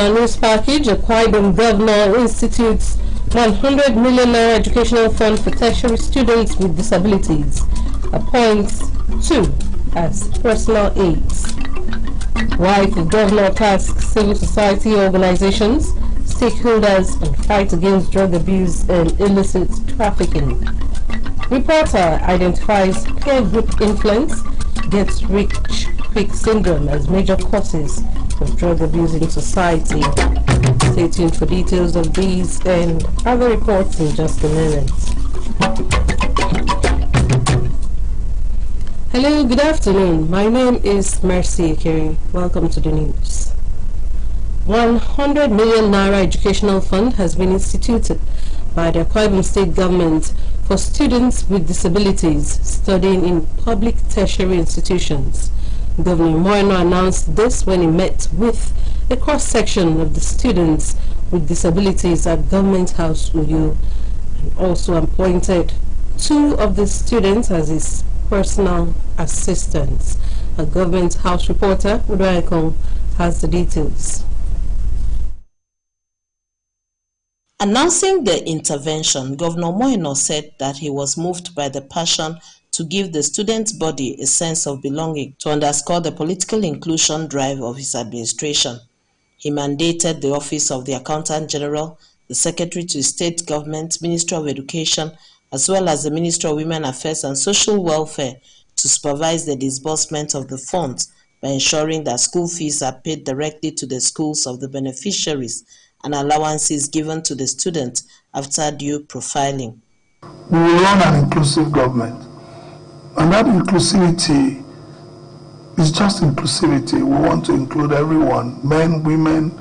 our news package, Akwa Ibom Governor institutes 100 million naira educational fund for tertiary students with disabilities, appoints 2 as personal aides. Wife of Governor tasks civil society organizations, stakeholders on fight against drug abuse and illicit trafficking. Reporter identifies peer group influence, gets rich quick syndrome as major causes of drug abuse in society. Stay tuned for details of these and other reports in just a minute. Hello, good afternoon. My name is Mercy Akiri. Welcome to the news. 100 million naira educational fund has been instituted by the Akwa Ibom State government for students with disabilities studying in public tertiary institutions. Governor Moeno announced this when he met with a cross-section of the students with disabilities at Government House Uyo, and also appointed 2 of the students as his personal assistants. A Government House reporter, Udoyekong, has the details. Announcing the intervention, Governor Moeno said that he was moved by the passion to give the student body a sense of belonging to underscore the political inclusion drive of his administration. He mandated the Office of the Accountant General, the Secretary to the State Government, Ministry of Education, as well as the Ministry of Women Affairs and Social Welfare to supervise the disbursement of the funds by ensuring that school fees are paid directly to the schools of the beneficiaries and allowances given to the students after due profiling. We will run an inclusive government, and that inclusivity is just inclusivity. We want to include everyone, men, women,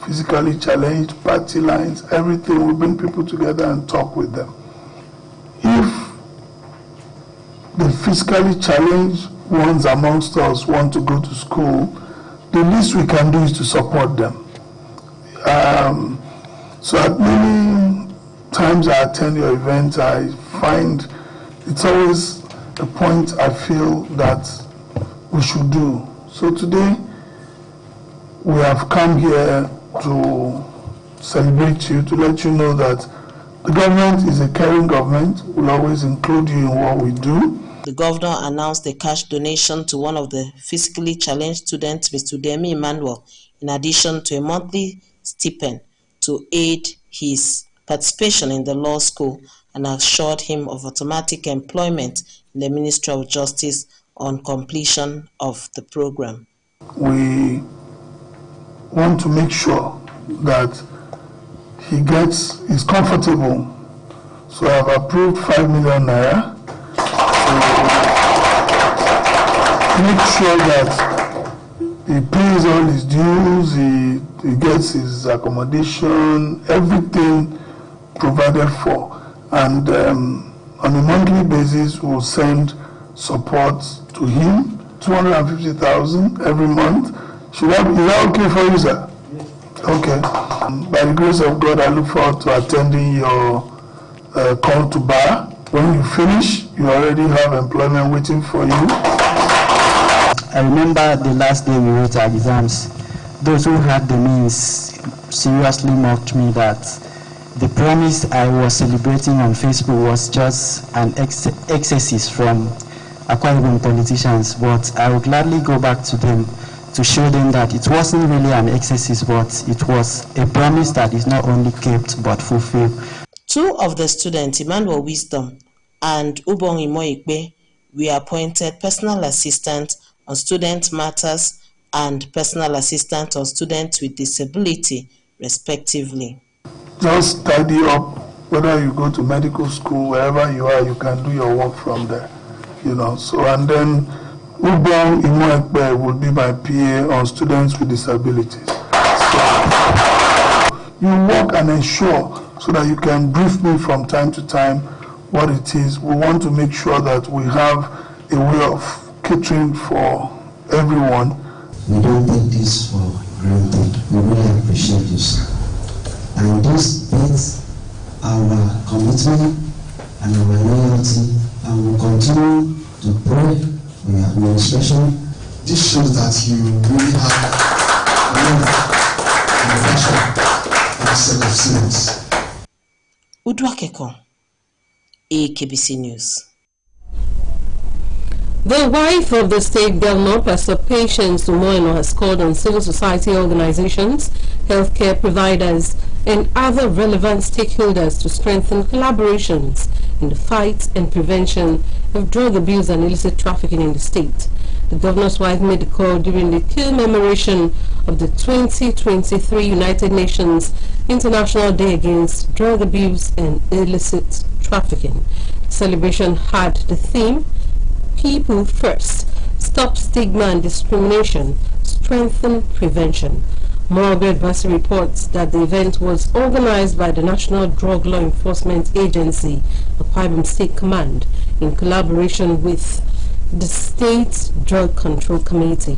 physically challenged, party lines, everything. We bring people together and talk with them. If the physically challenged ones amongst us want to go to school, the least we can do is to support them. So at many times I attend your events, I find it's always a point I feel that we should do. So today we have come here to celebrate you, to let you know that the government is a caring government. We'll always include you in what we do. The governor announced a cash donation to one of the physically challenged students, Mr. Demi Emmanuel, in addition to a monthly stipend to aid his participation in the law school, and assured him of automatic employment in the Ministry of Justice on completion of the program. We want to make sure that he is comfortable. So I have approved 5 million naira to make sure that he pays all his dues, he gets his accommodation, everything provided for. And on a monthly basis, we'll send support to him, 250,000 every month. Is that okay for you, sir? Okay. By the grace of God, I look forward to attending your call to bar. When you finish, you already have employment waiting for you. I remember the last day we wrote our exams. Those who had the means seriously mocked me that the promise I was celebrating on Facebook was just an excesses from Akwa Ibom politicians, but I would gladly go back to them to show them that it wasn't really an excesses, but it was a promise that is not only kept but fulfilled. 2 of the students, Emmanuel Wisdom and Ubong Imoikbe, were appointed personal assistants on student matters and personal assistant on students with disability, respectively. Just tidy up, whether you go to medical school, wherever you are, you can do your work from there, So, and then Ubong Imoekbe will be my PA on students with disabilities. So, you work and ensure so that you can brief me from time to time what it is. We want to make sure that we have a way of catering for everyone. We don't take this for granted. We really appreciate this. And this is our commitment and our loyalty, and we'll continue to pray for your administration. This shows that you really have love prevention of this set of sins. Udwakeko, AKBC News. The wife of the state governor, Pastor Patience Umoino, has called on civil society organizations, healthcare providers, and other relevant stakeholders to strengthen collaborations in the fight and prevention of drug abuse and illicit trafficking in the state. The governor's wife made the call during the commemoration of the 2023 United Nations International Day Against Drug Abuse and Illicit Trafficking. The celebration had the theme, People First, Stop Stigma and Discrimination, Strengthen Prevention. Margaret Bassey reports that the event was organized by the National Drug Law Enforcement Agency, Akwa Ibom State Command, in collaboration with the State Drug Control Committee.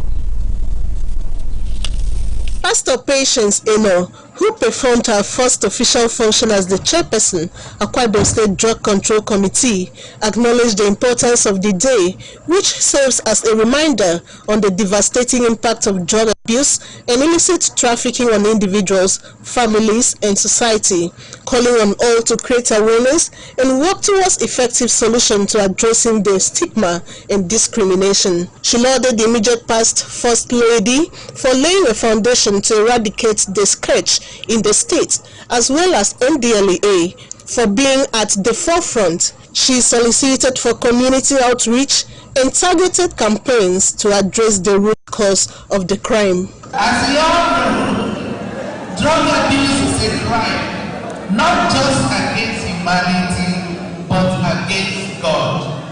Pastor Patience Umoino, who performed her first official function as the chairperson of Akwa Ibom State Drug Control Committee, acknowledged the importance of the day, which serves as a reminder on the devastating impact of drug abuse and illicit trafficking on individuals, families, and society, calling on all to create awareness and work towards effective solutions to addressing the stigma and discrimination. She lauded the immediate past First Lady for laying a foundation to eradicate the scourge in the state, as well as NDLEA for being at the forefront. She solicited for community outreach and targeted campaigns to address the root cause of the crime. As you all know, drug abuse is a crime, not just against humanity, but against God.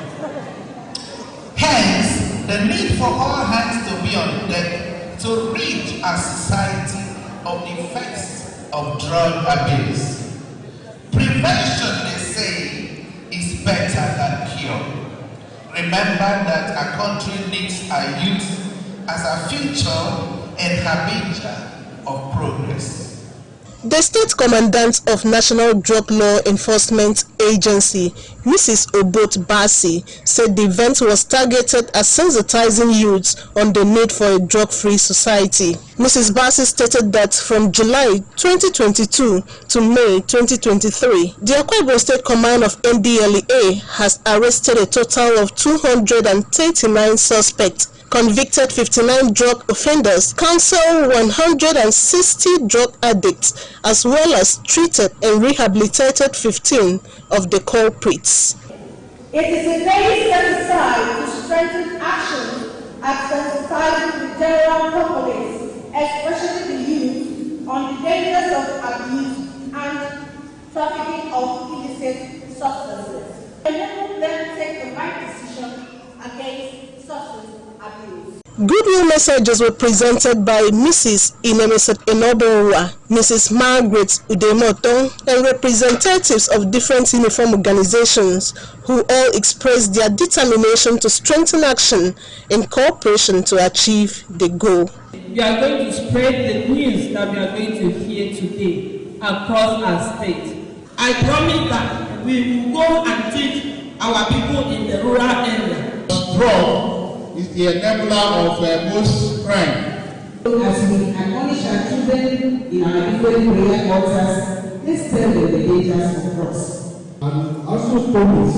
Hence, the need for all hands to be on deck to rid our society of the effects of drug abuse. Prevention, they say, is better than cure. Remember that our country needs our youth as a future and harbinger of progress. The State Commandant of National Drug Law Enforcement Agency, Mrs. Obot Bassey, said the event was targeted at sensitizing youths on the need for a drug-free society. Mrs. Bassey stated that from July 2022 to May 2023, the Akwa Ibom State Command of NDLEA has arrested a total of 239 suspects, convicted 59 drug offenders, counseled 160 drug addicts, as well as treated and rehabilitated 15 of the culprits. It is a day set aside to strengthen action at sensitizing the general populace, especially the youth, on the dangers of abuse and trafficking of illicit substances, enable them to take the right decision against substance abuse. Goodwill messages were presented by Mrs. Inemeset Enobewa, Mrs. Margaret Udemoto, and representatives of different uniform organizations who all expressed their determination to strengthen action and cooperation to achieve the goal. We are going to spread the news that we are going to hear today across our state. I promise that we will go and teach our people in the rural area. Drug is the enabler of most crime. As we admonish our children in our different prayer altars, let's tell them the dangers of drugs. And also promise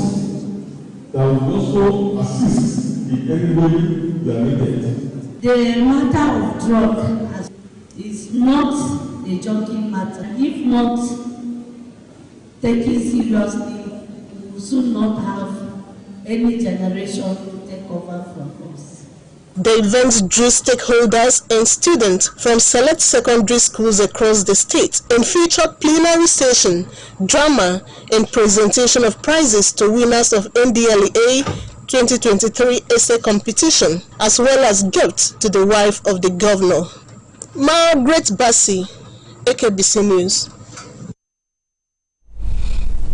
that we also assist in anybody that needed. The matter of drug is not a joking matter. If not taken seriously, we will soon not have any generation to take over from us. The event drew stakeholders and students from select secondary schools across the state and featured plenary session, drama, and presentation of prizes to winners of NDLEA 2023 essay competition, as well as gifts to the wife of the governor. Margaret Bassey, AKBC News.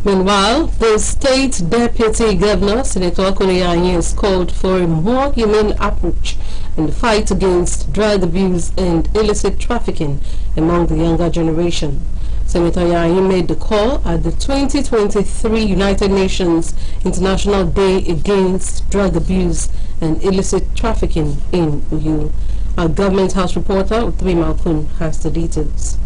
Meanwhile, the state deputy governor, Senator Akuneye Anyi, has called for a more humane approach in the fight against drug abuse and illicit trafficking among the younger generation. Senator Anyi made the call at the 2023 United Nations International Day Against Drug Abuse and Illicit Trafficking in Uyo. Our Government House reporter, Utri Malkun, has the details.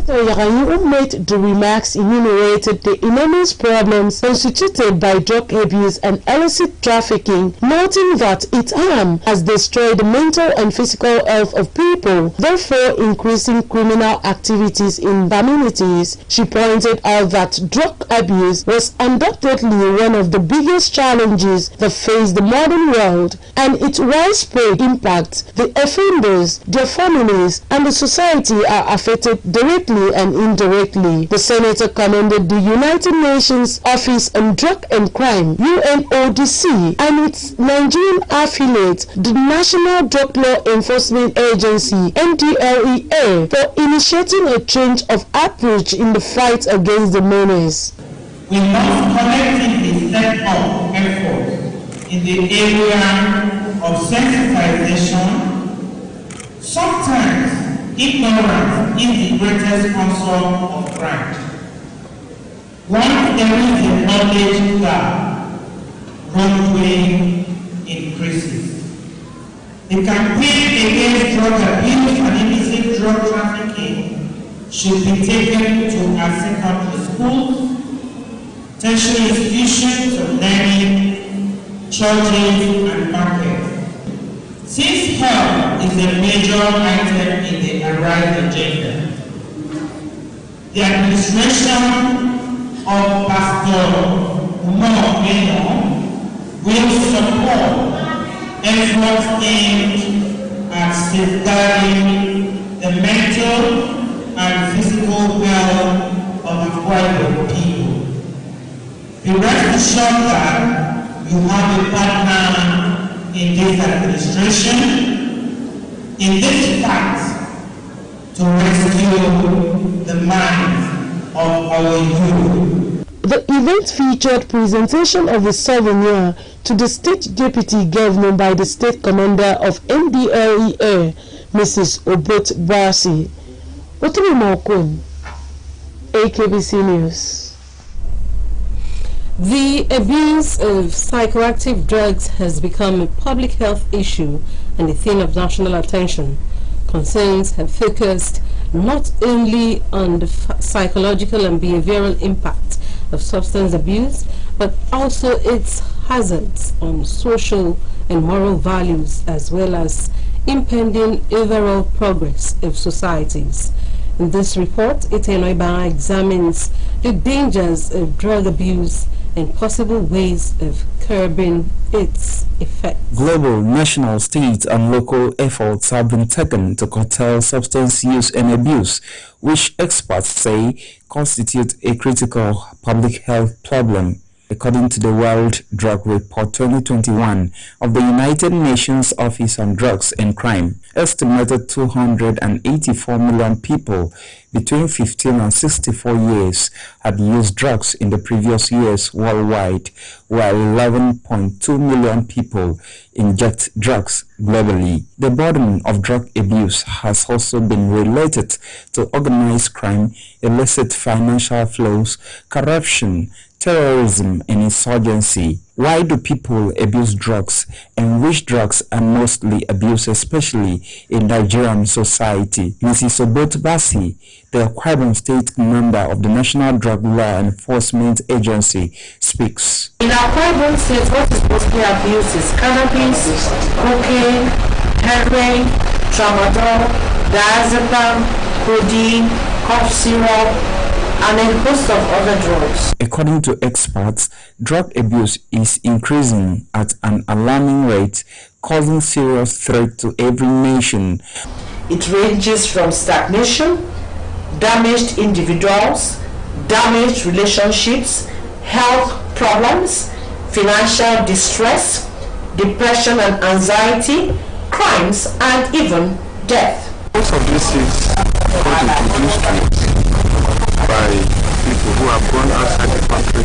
Senator Yagayi, who made the remarks, enumerated the enormous problems constituted by drug abuse and illicit trafficking, noting that its harm has destroyed the mental and physical health of people, therefore increasing criminal activities in communities. She pointed out that drug abuse was undoubtedly one of the biggest challenges that face the modern world, and its widespread impact, the offenders, their families, and the society are affected directly and indirectly. The senator commended the United Nations Office on Drug and Crime, UNODC, and its Nigerian affiliate, the National Drug Law Enforcement Agency, NDLEA, for initiating a change of approach in the fight against the menace. We must collectively step up efforts in the area of sensitization. Sometimes ignorance is the greatest sponsor of crime. Once there is a knowledge gap, wrongdoing increases. The campaign against drug abuse and illicit drug trafficking should be taken to our secondary schools, tertiary institutions of learning, churches, and markets. Since health is a major item in the ARISE agenda, the administration of Pastor Umar Beno will support efforts aimed at safeguarding the mental and physical health of Akwa Ibom people. Be rest assured that you have a partner in this administration in this fight to rescue the minds of our youth. The event featured presentation of a souvenir to the State Deputy Governor by the State Commander of NDLEA, Mrs. Obot Basi. Otumi Mokun, AKBC News. The abuse of psychoactive drugs has become a public health issue and a thing of national attention. Concerns have focused not only on the psychological and behavioral impact of substance abuse, but also its hazards on social and moral values, as well as impending overall progress of societies. In this report, Itenoi examines the dangers of drug abuse and possible ways of curbing its effects. Global, national, state and local efforts have been taken to curtail substance use and abuse, which experts say constitute a critical public health problem. According to the World Drug Report 2021 of the United Nations Office on Drugs and Crime, estimated 284 million people between 15 and 64 years had used drugs in the previous years worldwide, while 11.2 million people inject drugs globally. The burden of drug abuse has also been related to organized crime, illicit financial flows, corruption, terrorism and insurgency. Why do people abuse drugs, and which drugs are mostly abused, especially in Nigerian society? Mrs. Obot Basi, the Akwa Ibom State member of the National Drug Law Enforcement Agency, speaks. In Akwa Ibom State, what is mostly abused is cannabis, cocaine, heroin, tramadol, diazepam, codeine, cough syrup, and a host of other drugs. According to experts, drug abuse is increasing at an alarming rate, causing serious threat to every nation. It ranges from stagnation, damaged individuals, damaged relationships, health problems, financial distress, depression and anxiety, crimes, and even death. Most of this is introduced by people who have gone outside the country,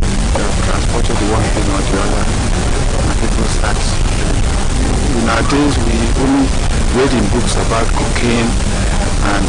transported the one thing or the other, and people start. Nowadays we only read in books about cocaine, and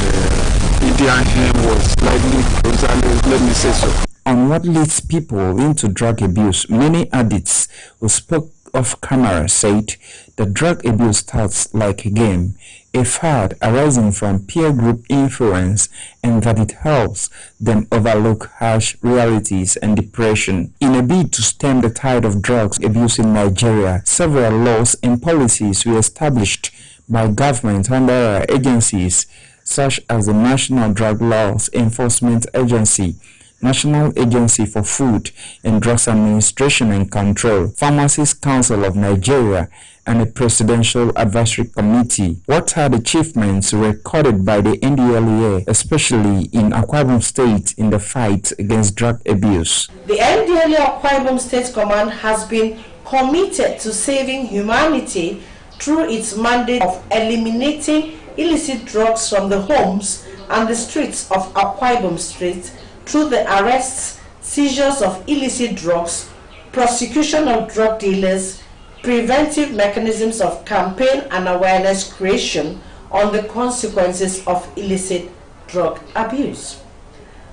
Indian hemp was slightly closer, let me say so. On what leads people into drug abuse, many addicts who spoke off camera said that drug abuse starts like a game. a fad arising from peer group influence, and that it helps them overlook harsh realities and depression. In a bid to stem the tide of drugs abuse in Nigeria, several laws and policies were established by government under agencies such as the National Drug Laws Enforcement Agency, National Agency for Food and Drugs Administration and Control, Pharmacists Council of Nigeria, and a Presidential Advisory Committee. What are the achievements recorded by the NDLEA, especially in Akwa Ibom State, in the fight against drug abuse? The NDLEA Akwa Ibom State Command has been committed to saving humanity through its mandate of eliminating illicit drugs from the homes and the streets of Akwa Ibom State through the arrests, seizures of illicit drugs, prosecution of drug dealers, preventive mechanisms of campaign and awareness creation on the consequences of illicit drug abuse.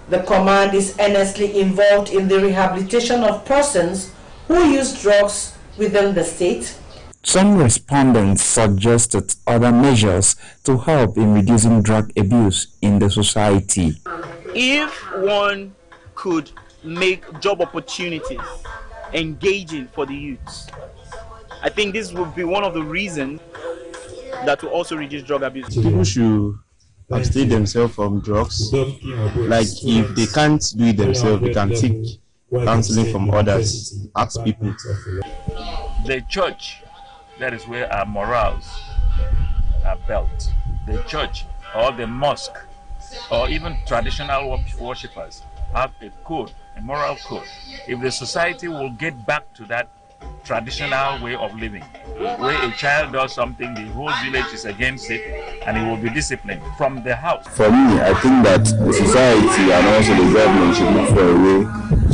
The command is earnestly involved in the rehabilitation of persons who use drugs within the state. Some respondents suggested other measures to help in reducing drug abuse in the society. If one could make job opportunities engaging for the youths, I think this would be one of the reasons that will also reduce drug abuse. People should abstain themselves from drugs. Like if they can't do it themselves, they can seek counseling from others, ask people. The church, that is where our morals are built. The church or the mosque or even traditional worshippers have a code, a moral code. If the society will get back to that traditional way of living, where a child does something, the whole village is against it, and it will be disciplined from the house. For me, I think that the society and also the government should look for a way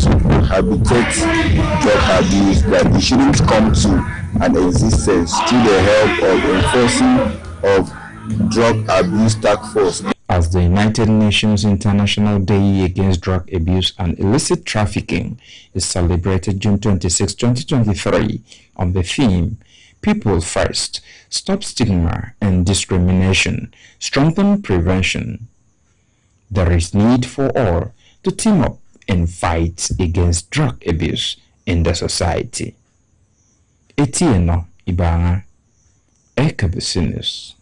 to prohibit drug abuse, that it shouldn't come to an existence through the help of enforcing of drug abuse task force. As the United Nations International Day Against Drug Abuse and Illicit Trafficking is celebrated June 26, 2023, on the theme, People First, Stop Stigma and Discrimination, Strengthen Prevention, there is need for all to team up and fight against drug abuse in the society. Etienne Ibanga, AKBC News.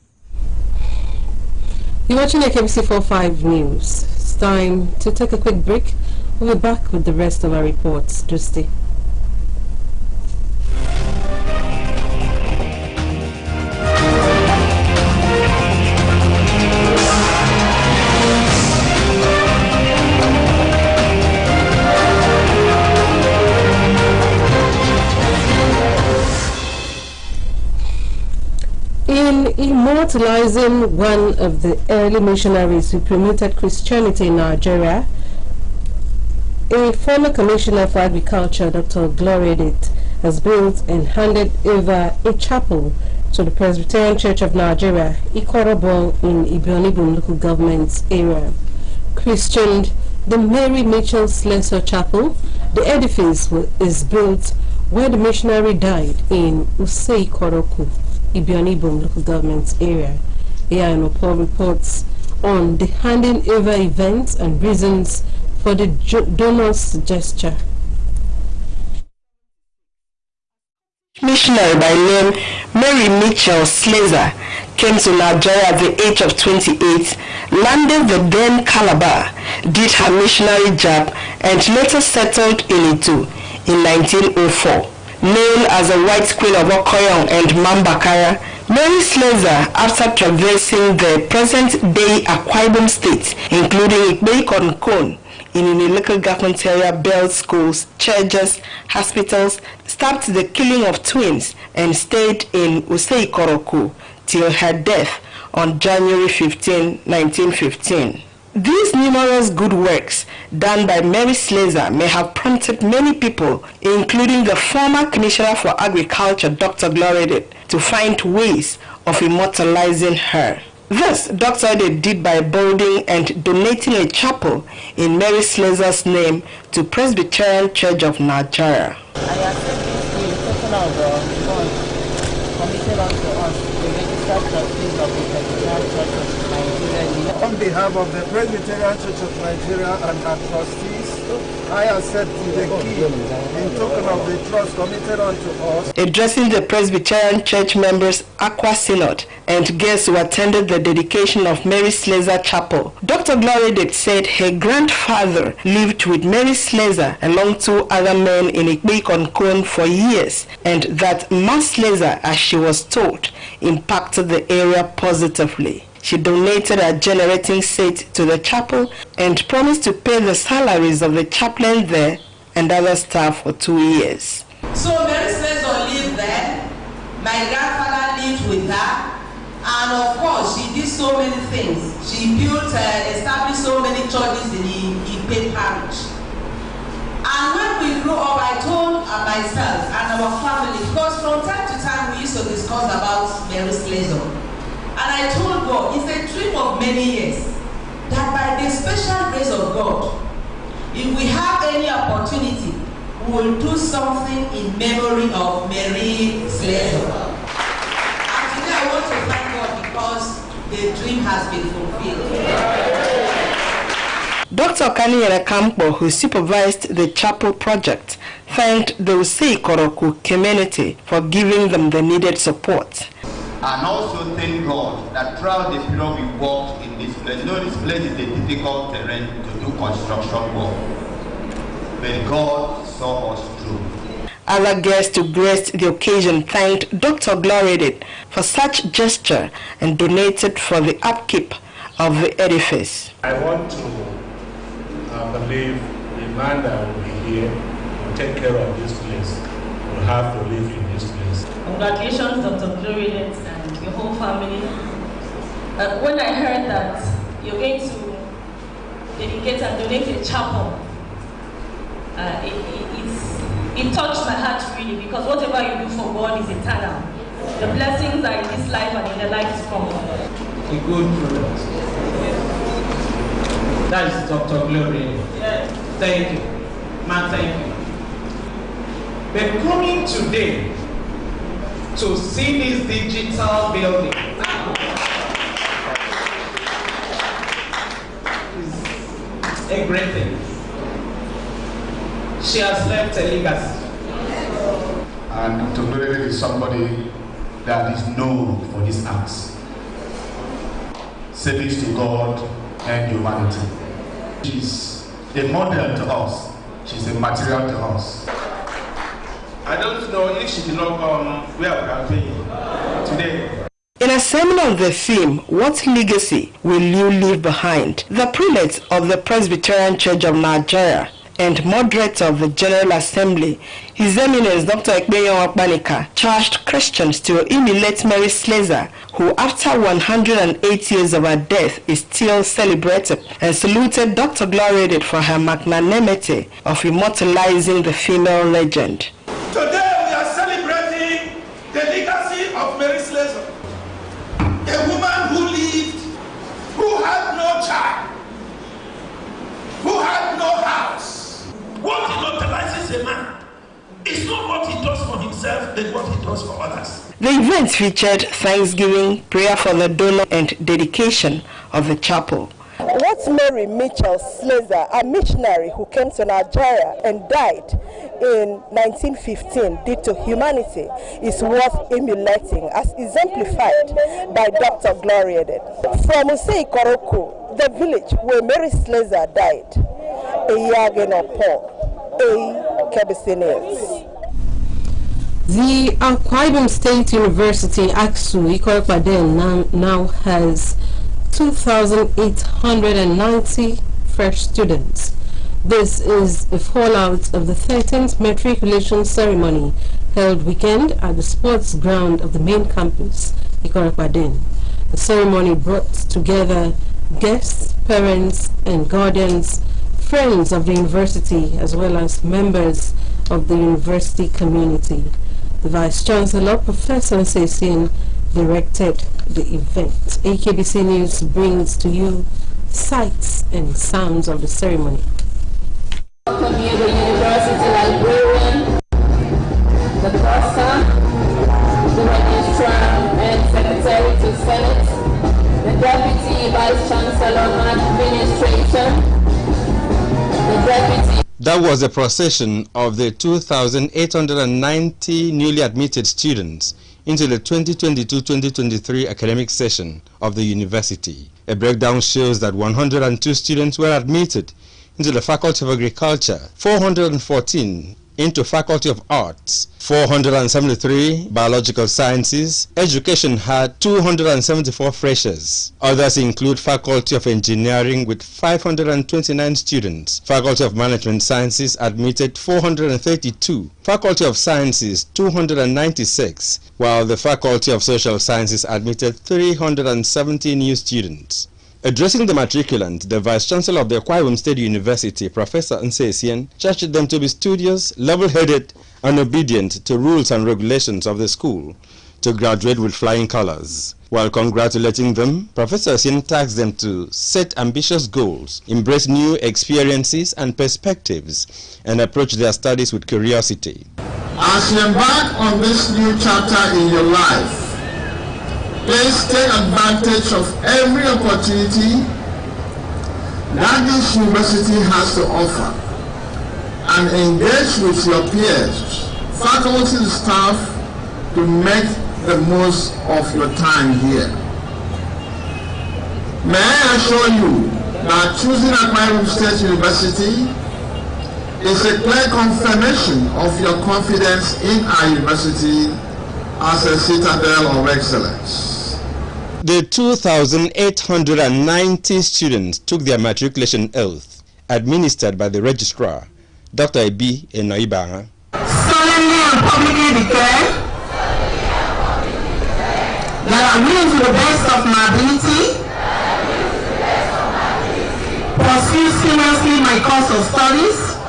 You're watching AKBC 45 News. It's time to take a quick break. We'll be back with the rest of our reports. Do stay. In immortalizing one of the early missionaries who promoted Christianity in Nigeria, a former commissioner for agriculture, Dr. Gloria Edith, has built and handed over a chapel to the Presbyterian Church of Nigeria, Ikorobo, in Ibionibun local government area. Christianed the Mary Mitchell Slessor Chapel, the edifice is built where the missionary died in Usei Koroku, Ibionibun local government area. AINOPOL reports on the handing over events and reasons for the donor's gesture. Missionary by name Mary Mitchell Slessor came to Nigeria at the age of 28, landed the then Calabar, did her missionary job, and later settled in Itu in 1904. Known as the White Queen of Okoyong and Mambakara, Mary Slessor, after traversing the present-day Akwa Ibom State, including Ikbeikonkon, in a local government area, built schools, churches, hospitals, stopped the killing of twins, and stayed in Usei Koroku till her death on January 15, 1915. These numerous good works done by Mary Slessor may have prompted many people, including the former Commissioner for Agriculture, Dr. Gloria Edith, to find ways of immortalizing her. This Dr. Edith did by building and donating a chapel in Mary Slessor's name to Presbyterian Church of Nigeria. I accept this total of the funds committed unto us, the registered trustees of the Presbyterian Church of Nigeria. On behalf of the Presbyterian Church of Nigeria and our trustees, I accept the key in token of the trust committed unto us. Addressing the Presbyterian Church members, Aqua Synod, and guests who attended the dedication of Mary Slessor Chapel, Dr. Glory said her grandfather lived with Mary Slessor along 2 other men in Ikpe-Konkon for years, and that Ma Slessor, as she was told, impacted the area positively. She donated a generating set to the chapel and promised to pay the salaries of the chaplain there and other staff for 2 years. So Mary Slessor lived there. My grandfather lived with her. And of course, she did so many things. She built, established so many churches in Ikpe Parish. And when we grew up, I told myself and our family, because from time to time we used to discuss about Mary Slessor. And I told God, it's a dream of many years, that by the special grace of God, if we have any opportunity, we will do something in memory of Mary Slessor. And today I want to thank God because the dream has been fulfilled. Dr. Kani Kampo, who supervised the chapel project, thanked the Osei Koroku community for giving them the needed support. And also thank God that throughout the period we worked in this place, you know this place is a difficult terrain to do construction work, but God saw us through. Other guests who graced the occasion thanked Dr. Glory for such gesture and donated for the upkeep of the edifice. I want to believe the man that will be here will take care of this place, will have to live in this place. Congratulations, Dr. Glory and your whole family. When I heard that you're going to dedicate and donate a chapel, it touched my heart really, because whatever you do for God is eternal. The blessings are in this life and in the life to come. A good product. That is Dr. Glory. Yes. Thank you. Man, thank you. But coming today to see this digital building is a great thing. She has left a legacy. And Dr. Glory is somebody that is known for his acts. Service to God and humanity. She's a model to us. She's a material to us. I don't know if she did not come where we are paying today. In a sermon on the theme, What Legacy Will You Leave Behind?, the prelate of the Presbyterian Church of Nigeria and moderator of the General Assembly, His Eminence Dr. Ekpenyong Okpanika, charged Christians to emulate Mary Slessor, who after 108 years of her death is still celebrated, and saluted Dr. Glory for her magnanimity of immortalizing the female legend. Today we are celebrating the legacy of Mary Slessor, a woman who lived, who had no child, who had no house. What immortalizes a man is not what he does for himself, but what he does for others. The event featured thanksgiving, prayer for the donor, and dedication of the chapel. What Mary Mitchell Slessor, a missionary who came to Nigeria and died in 1915, did to humanity is worth emulating, as exemplified by Dr. Glory. From Osei Koroku, the village where Mary Slessor died, The Akwa Ibom State University, AKSU, Ikoro-Ekpaden, now has 2,890 fresh students. This is a fallout of the 13th matriculation ceremony held weekend at the sports ground of the main campus, Ikoro-Ekpaden. The ceremony brought together guests, parents, and guardians, friends of the university, as well as members of the university community. The Vice Chancellor, Professor Nsesin, directed the event. AKBC News brings to you sights and sounds of the ceremony. Welcome you, the university librarian, the bursar, the registrar and secretary to Senate, That was a procession of the 2,890 newly admitted students into the 2022-2023 academic session of the university. A breakdown shows that 102 students were admitted into the Faculty of Agriculture, 414 into Faculty of Arts, 473 Biological Sciences. Education had 274 freshers. Others include Faculty of Engineering with 529 students. Faculty of Management Sciences admitted 432. Faculty of Sciences 296, while the Faculty of Social Sciences admitted 370 new students. Addressing the matriculant, the Vice-Chancellor of the Akwa Ibom State University, Professor Nse Essien, charged them to be studious, level-headed, and obedient to rules and regulations of the school to graduate with flying colors. While congratulating them, Professor Essien tasked them to set ambitious goals, embrace new experiences and perspectives, and approach their studies with curiosity. As you embark on this new chapter in your life, please take advantage of every opportunity that this university has to offer and engage with your peers, faculty and staff to make the most of your time here. May I assure you that choosing Akwa Ibom State University is a clear confirmation of your confidence in our university as a citadel of excellence. The 2,890 students took their matriculation oath, administered by the registrar, Dr. Ebi Enoibanga. Solemnly and publicly declare that I will, to the best of my ability, pursue seriously my course of studies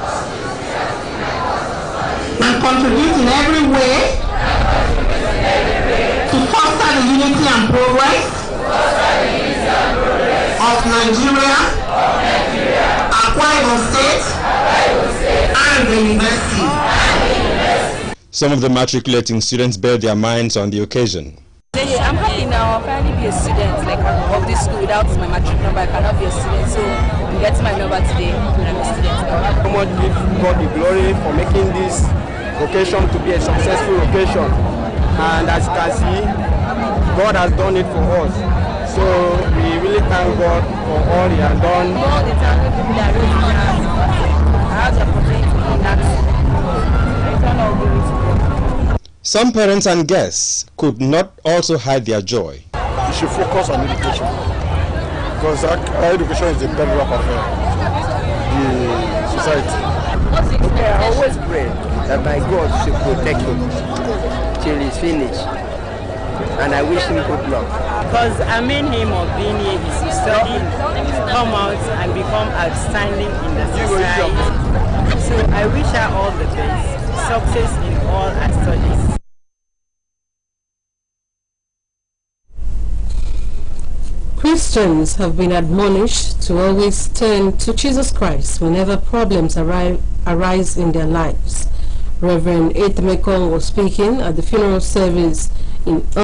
and contribute in every way to foster the unity and progress of Nigeria, Akwa Ibom State, and the university. Some of the matriculating students bared their minds on the occasion. I'm happy now. I'll finally be a student of this school. Without my matric number, I cannot be a student. So I'm getting my number today, and I'm a student. So much give God the glory for making this occasion to be a successful occasion. And as you can see, God has done it for us. So we really thank God for all He has done. All the talented people that really have the opportunity in that. I return all glory to God. Some parents and guests could not also hide their joy. You should focus on education, because our education is the bedrock of the society. Okay, I always pray that my God should protect him till he's finished, and I wish him good luck. Because our main aim of being here is to study, come out and become outstanding in the society. So I wish her all the best, success in all her studies. Christians have been admonished to always turn to Jesus Christ whenever problems arise in their lives. Reverend Ethemekong was speaking at the funeral service in